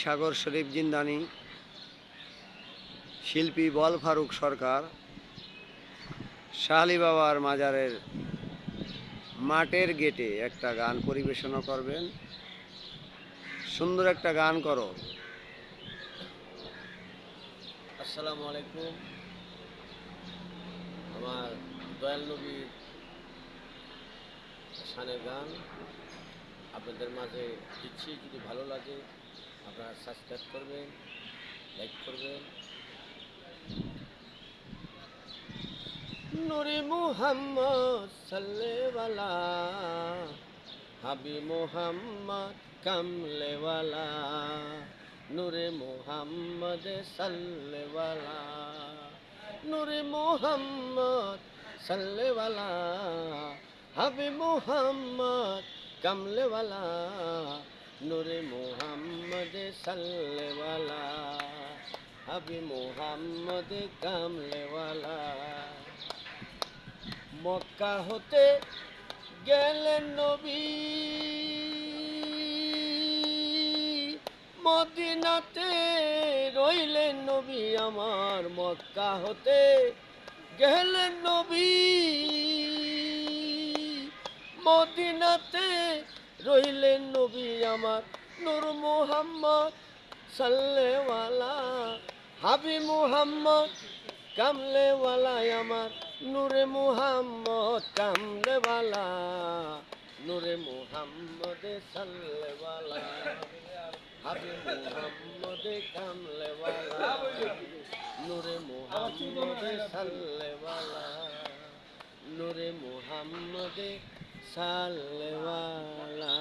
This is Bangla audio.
সাগর শরীফ জিন্দানি, শিল্পী বল ফারুক সরকার শাহ আলী বাবার মাজারের মাঠের গেটে একটা গান পরিবেশনা করবেন। সুন্দর একটা গান করো। আসসালামু আলাইকুম। আমার দয়াল নবীর শানের গান আপনাদের মাঝে দিচ্ছি। যদি ভালো লাগে আপনারা সাবস্ক্রাইব করবেন, লাইক করবেন। নূরে মুহাম্মদ সাল্লেওয়ালা, হাবি মুহাম্মদ কামলেওয়ালা, নূরে মুহাম্মদ সাল্লেওয়ালা, নূরে মুহাম্মদ সাল্লেওয়ালা, হাবি মুহাম্মদ কামলেওয়ালা, নূরে মুহাম্মদ সাল্লেওয়ালা, হাবি মুহাম্মদ কামলেওয়ালা। মক্কা হতে গেলেন নবী, মদিনাতে রইলেন নবী আমার। মক্কা হতে গেলেন নবী, মদিনাতে রইলেন নবী আমার। নূর মুহাম্মদ সাল্লেওয়ালা, হাবি মুহাম্মদ কামলেওয়ালা আমার। নূরে মুহাম্মদ কামলেওয়ালা, নূরে মুহাম্মদ সাল্লেওয়ালা, হাবি মুহাম্মদ কামলেওয়ালা, নূরে মুহাম্মদ সাল্লেওয়ালা, নূরে মুহাম্মদ সাল্লেওয়ালা।